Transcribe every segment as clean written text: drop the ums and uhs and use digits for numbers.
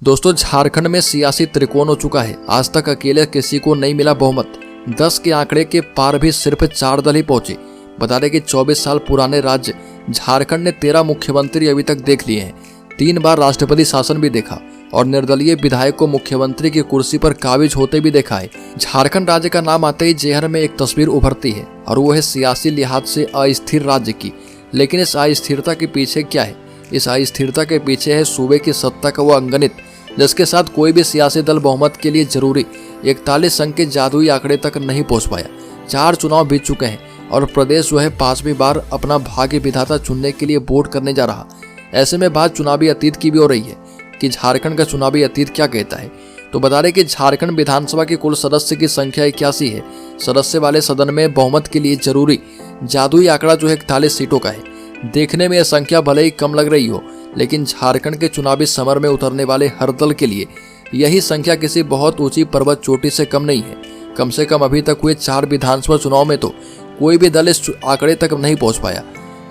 दोस्तों, झारखंड में सियासी त्रिकोण हो चुका है। आज तक अकेले किसी को नहीं मिला बहुमत। 10 के आंकड़े के पार भी सिर्फ 4 दल ही पहुंचे। बता दें कि 24 साल पुराने राज्य झारखंड ने 13 मुख्यमंत्री अभी तक देख लिए हैं, 3 बार राष्ट्रपति शासन भी देखा और निर्दलीय विधायक को मुख्यमंत्री की कुर्सी पर काबिज होते भी देखा है। झारखंड राज्य का नाम आते ही जेहर में एक तस्वीर उभरती है और वो है सियासी लिहाज से अस्थिर राज्य की। लेकिन इस अस्थिरता के पीछे क्या है? इस अस्थिरता के पीछे है सूबे की सत्ता का वो अंगणित जिसके साथ कोई भी सियासी दल बहुमत के लिए जरूरी 41 अंक के जादुई आंकड़े तक नहीं पहुंच पाया। 4 चुनाव बीत चुके हैं और प्रदेश जो है 5वीं बार अपना भाग्य विधाता चुनने के लिए वोट करने जा रहा। ऐसे में बात चुनावी अतीत की भी हो रही है कि झारखंड का चुनावी अतीत क्या कहता है। तो बता दें कि झारखंड विधानसभा की कुल सदस्य की संख्या 81 है। सदस्य वाले सदन में बहुमत के लिए जरूरी जादुई आंकड़ा जो है 41 सीटों का है। देखने में यह संख्या भले ही कम लग रही हो, लेकिन झारखंड के चुनावी समर में उतरने वाले हर दल के लिए यही संख्या किसी बहुत ऊंची पर्वत चोटी से कम नहीं है। कम से कम अभी तक हुए 4 विधानसभा चुनाव में तो कोई भी दल इस आंकड़े तक नहीं पहुंच पाया।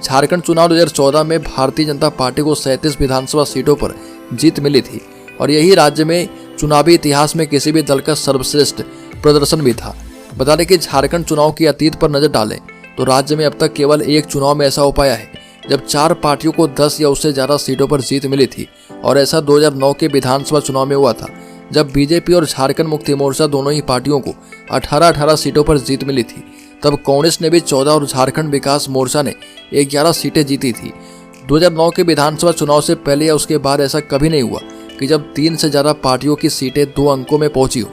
झारखंड चुनाव 2014 में भारतीय जनता पार्टी को 37 विधानसभा सीटों पर जीत मिली थी और यही राज्य में चुनावी इतिहास में किसी भी दल का सर्वश्रेष्ठ प्रदर्शन भी था। बता दें कि झारखंड चुनाव की अतीत पर नजर डालें तो राज्य में अब तक केवल एक चुनाव में ऐसा हो पाया है जब 4 पार्टियों को 10 या उससे ज्यादा सीटों पर जीत मिली थी और ऐसा 2009 के विधानसभा चुनाव में हुआ था जब बीजेपी और झारखंड मुक्ति मोर्चा दोनों ही पार्टियों को 18-18 सीटों पर जीत मिली थी। तब कांग्रेस ने भी 14 और झारखंड विकास मोर्चा ने 11 सीटें जीती थी। 2009 के विधानसभा चुनाव से पहले या उसके बाद ऐसा कभी नहीं हुआ कि जब 3 से ज्यादा पार्टियों की सीटें 2 अंकों में पहुंची हो।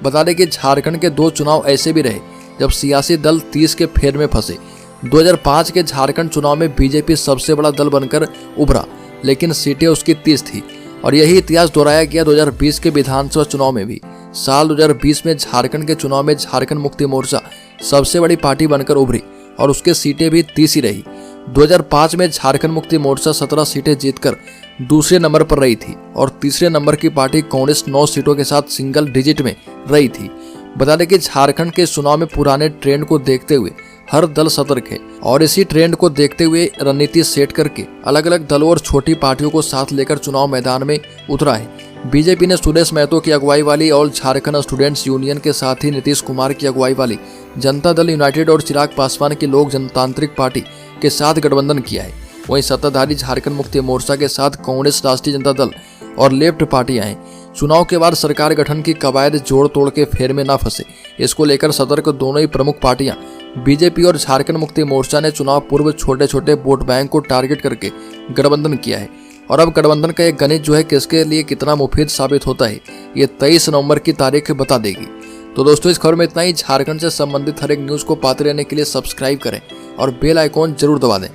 बता दें कि झारखंड के 2 चुनाव ऐसे भी रहे जब सियासी दल 30 के फेर में फंसे। 2005 के झारखंड चुनाव में बीजेपी सबसे बड़ा दल बनकर उभरा, लेकिन सीटें उसकी 30 थी और यही इतिहास दोहराया गया 2020 के विधानसभा चुनाव में भी। साल 2020 में झारखंड के चुनाव में झारखंड मुक्ति मोर्चा सबसे बड़ी पार्टी बनकर उभरी और उसके सीटें भी 30 ही रही। 2005 में झारखंड मुक्ति मोर्चा 17 सीटें जीतकर दूसरे नंबर पर रही थी और तीसरे नंबर की पार्टी कांग्रेस 9 सीटों के साथ सिंगल डिजिट में रही थी। बता दें कि झारखंड के चुनाव में पुराने ट्रेंड को देखते हुए हर दल सतर्क है और इसी ट्रेंड को देखते हुए रणनीति सेट करके अलग अलग दलों और छोटी पार्टियों को साथ लेकर चुनाव मैदान में उतरा है। बीजेपी ने सुरेश महतो की अगुवाई वाली और झारखंड स्टूडेंट्स यूनियन के साथ ही नीतीश कुमार की अगुवाई वाली जनता दल यूनाइटेड और चिराग पासवान की लोक जनतांत्रिक पार्टी के साथ गठबंधन किया है। वहीं सत्ताधारी झारखंड मुक्ति मोर्चा के साथ कांग्रेस, राष्ट्रीय जनता दल और लेफ्ट पार्टियां हैं। चुनाव के बाद सरकार गठन की कवायद जोड़ तोड़ के फेर में ना फंसे, इसको लेकर सतर्क दोनों ही प्रमुख पार्टियां बीजेपी और झारखंड मुक्ति मोर्चा ने चुनाव पूर्व छोटे छोटे वोट बैंक को टारगेट करके गठबंधन किया है और अब गठबंधन का एक गणित जो है किसके लिए कितना मुफीद साबित होता है ये 23 नवंबर की तारीख बता देगी। तो दोस्तों, इस खबर में इतना ही। झारखंड से संबंधित हर एक न्यूज को पाते रहने के लिए सब्सक्राइब करें और बेल आइकॉन जरूर दबा दें।